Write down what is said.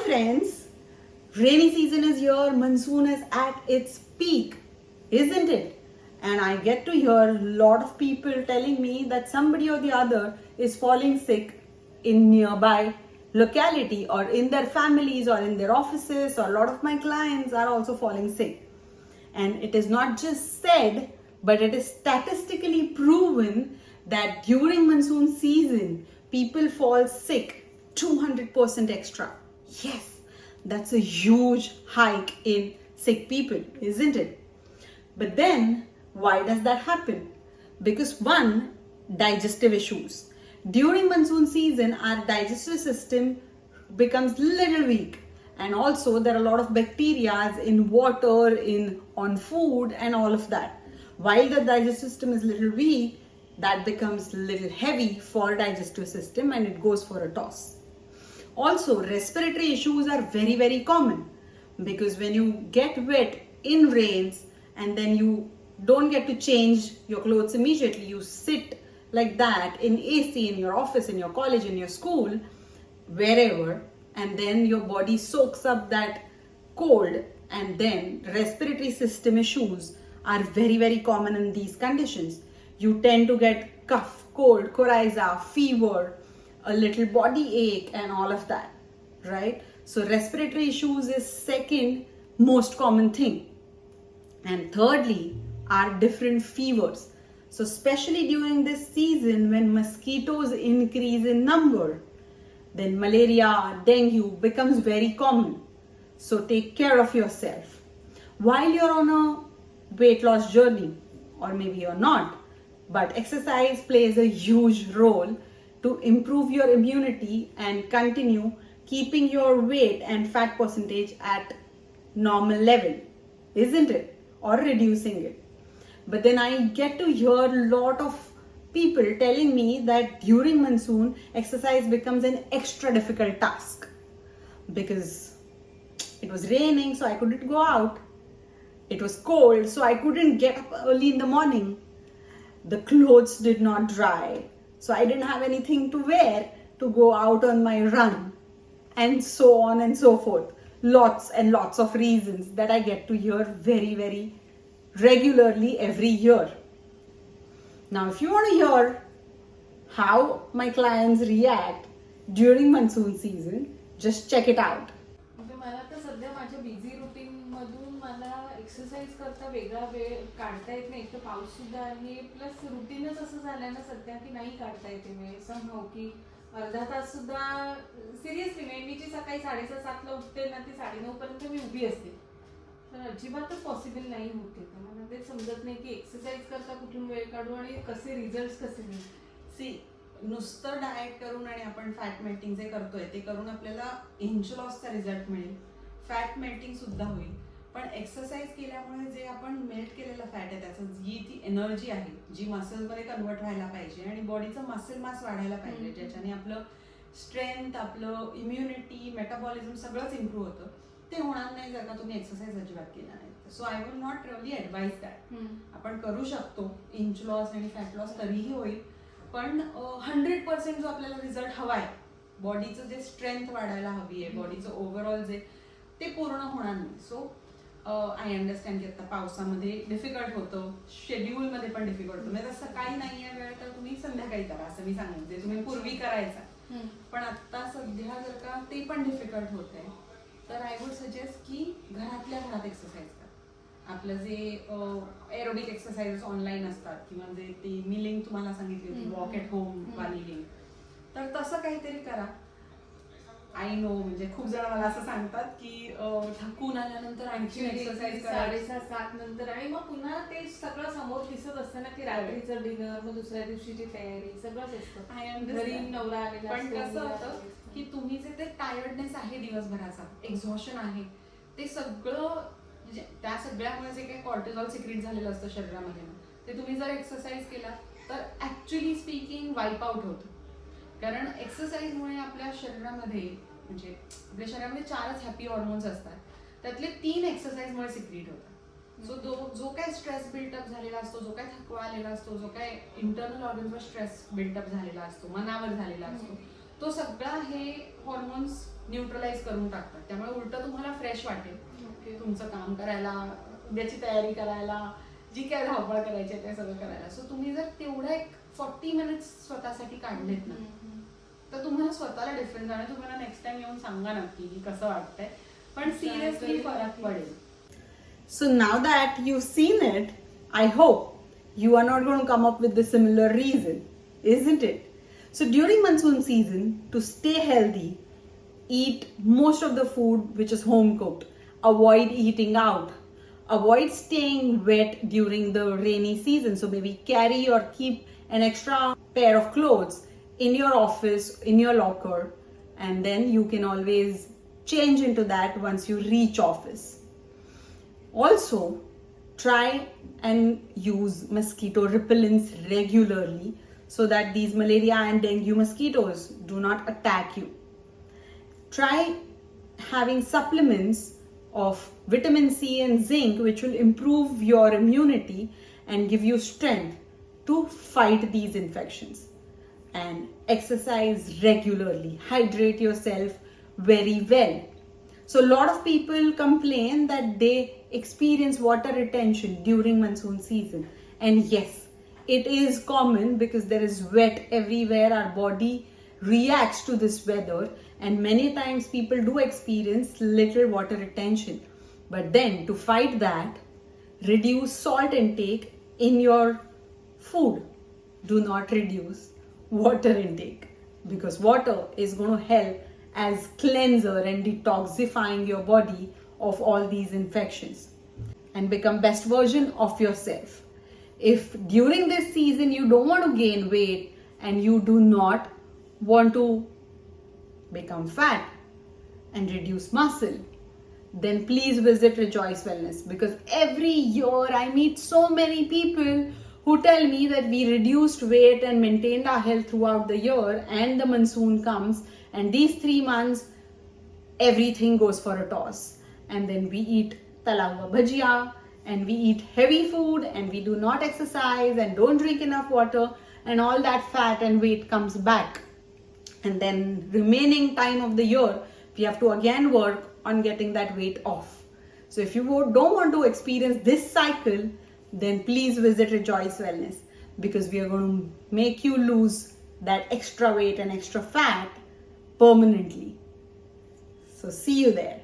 friends, rainy season is here, monsoon is at its peak, isn't it? And I get to hear a lot of people telling me that somebody or the other is falling sick in nearby locality or in their families or in their offices, or a lot of my clients are also falling sick. And it is not just said, but it is statistically proven that during monsoon season, people fall sick 200% extra. Yes, that's a huge hike in sick people, isn't it? But then, why does that happen? Because one, digestive issues. During monsoon season, our digestive system becomes little weak, and also there are a lot of bacteria in water, on food, and all of that. While the digestive system is little weak, that becomes little heavy for digestive system and it goes for a toss. Also, respiratory issues are very, very common, because when you get wet in rains and then you don't get to change your clothes immediately, you sit like that in AC, in your office, in your college, in your school, wherever, and then your body soaks up that cold, and then respiratory system issues are very, very common in these conditions. You tend to get cough, cold, coryza, fever, a little body ache, and all of that, right? So respiratory issues is second most common thing. And thirdly are different fevers. So especially during this season when mosquitoes increase in number, then malaria, dengue becomes very common. So take care of yourself. While you're on a weight loss journey, or maybe you're not, but exercise plays a huge role to improve your immunity and continue keeping your weight and fat percentage at normal level, isn't it? Or reducing it. But then I get to hear a lot of people telling me that during monsoon, exercise becomes an extra difficult task, because it was raining, so I couldn't go out. It was cold, so I couldn't get up early in the morning. The clothes did not dry, so I didn't have anything to wear to go out on my run, and so on and so forth. Lots and lots of reasons that I get to hear very, very regularly every year. Now, if you want to hear how my clients react during monsoon season, just check it out. मला तर सध्या माझ्या busy routine मधून मला exercise करता वेगळा वेळ काढता येत नाही. तर पाऊस सुद्धा आहे, प्लस रुटीनच असं झालं ना सध्या की नाही काढता येते वेळ. समहाव की अर्धा तास सुद्धा सिरियसली मी जी सकाळी 6:30-7ला उठते ना, ती 9:30 पर्यंत मी उभी असते. तर अजिबातच पॉसिबल नाही होते. तर मला ते समजत नाही की एक्सरसाइज करता कुठून वेळ काढू आणि कसे रिझल्ट कसे मिळतील. सी, नुसतं डाएट करून आणि आपण फॅट मेल्टिंग जे करतोय ते करून आपल्याला इंच लॉसचा रिझल्ट मिळेल, फॅट मेल्टिंग सुद्धा होईल. पण एक्सरसाइज केल्यामुळे जे आपण मेल्ट केलेलं फॅट आहे त्याचं जी ती एनर्जी आहे जी मसल्समध्ये कन्वर्ट व्हायला पाहिजे आणि बॉडीचं मसल मास वाढायला पाहिजे, ज्याच्याने आपलं स्ट्रेंथ, आपलं इम्युनिटी, मेटाबॉलिझम सगळंच इम्प्रूव्ह होतं. ते होणार नाही जर का तुम्ही एक्सरसाइज अजिबात केला नाही. So I will not really advise that. आपण करू शकतो इंच लॉस आणि फॅट लॉस तरीही होईल, पण 100% जो आपल्याला रिझल्ट हवाय, बॉडीचं जे स्ट्रेंथ वाढायला हवी आहे, बॉडीचं ओव्हरऑल जे ते पूर्ण होणार नाही. सो आय अंडरस्टँड की आता पावसामध्ये डिफिकल्ट होतं, शेड्यूलमध्ये पण डिफिकल्ट होतं. म्हणजे सकाळी नाही आहे वेळ तर तुम्ही संध्याकाळी करा असं मी सांगेन, जे तुम्ही पूर्वी करायचा. पण आता सध्या जर का ते पण डिफिकल्ट होत आहे तर आय वुड सजेस्ट की घरातल्या घरात एक्सरसाइज करा. आपलं जे एरोबिक एक्सरसाइजेस ऑनलाईन असतात किंवा जे ती मी लिंक तुम्हाला सांगितली होती, वॉक ॲट होम वाली लिंक, तर तसं काहीतरी करा. आय नो म्हणजे खूप जण मला असं सांगतात की थकून आल्यानंतर आणखी एक्सरसाइज 6:30-7 नंतर आणि मग पुन्हा ते सगळं समोर दिसत असतं ना की रात्रीचं डिनर, मग दुसऱ्या दिवशीची तयारी सगळंच असतं. घरी नवरा आलेला. पण कसं होतं की तुम्ही जे ते टायर्डनेस आहे दिवसभराचा, एक्झॉशन आहे, ते सगळं म्हणजे त्या सगळ्यामुळे जे काही कॉर्टिसॉल सिक्रेट झालेलं असतं शरीरामध्ये ना, ते तुम्ही जर एक्सरसाइज केला तर ऍक्च्युली स्पीकिंग वाईप आउट होतं. कारण एक्सरसाइजमुळे आपल्या शरीरामध्ये म्हणजे आपल्या शरीरामध्ये 4च हॅपी हॉर्मोन्स असतात, त्यातले 3 एक्सरसाइजमुळे सिक्रेट होतात. सो जो काय स्ट्रेस बिल्टअप झालेला असतो, जो काय थकवा आलेला असतो, जो काय इंटरनल ऑर्गन्सवर स्ट्रेस बिल्टअप झालेला असतो, मनावर झालेला असतो, तो सगळा हे हॉर्मोन्स न्यूट्रलाइज करून टाकतात. त्यामुळे उलट तुम्हाला फ्रेश वाटेल ओके. तुमचं काम करायला, उद्याची तयारी करायला, जी काय धावपळ करायची आहे ते सगळं करायला. सो तुम्ही जर तेवढं एक 40 मिनिट्स स्वतःसाठी काढलेत ना, तर तुम्हाला स्वतःला डिफरन्स जाणार. तुम्हाला नेक्स्ट टाइम येऊन सांगा नक्की की कसं वाटतंय, पण सिरियसली फरक पडेल. So now that you've seen it, I hope you are not going to come up with the similar reason, isn't it? So during monsoon season, to stay healthy, eat most of the food which is home cooked. Avoid eating out. Avoid staying wet during the rainy season. So maybe carry or keep an extra pair of clothes in your office, in your locker, and then you can always change into that once you reach office. Also, try and use mosquito repellents regularly so that these malaria and dengue mosquitoes do not attack you. Try having supplements of vitamin C and zinc which will improve your immunity and give you strength to fight these infections. And exercise regularly. Hydrate yourself very well. So a lot of people complain that they experience water retention during monsoon season. And yes, it is common because there is wet everywhere. Our body reacts to this weather, and many times people do experience little water retention. But then to fight that, reduce salt intake in your food. Do not reduce water intake, because water is going to help as cleanser and detoxifying your body of all these infections, and become best version of yourself. If during this season you don't want to gain weight and you do not want to become fat and reduce muscle, then please visit Rejoice Wellness, because every year I meet so many people who tell me that we reduced weight and maintained our health throughout the year, and the monsoon comes, and these 3 months everything goes for a toss, and then we eat tala hua bhajia and we eat heavy food and we do not exercise and don't drink enough water, and all that fat and weight comes back, and then remaining time of the year we have to again work on getting that weight off. So if you don't want to experience this cycle, then please visit Rejoice Wellness, because we are going to make you lose that extra weight and extra fat permanently. So see you there.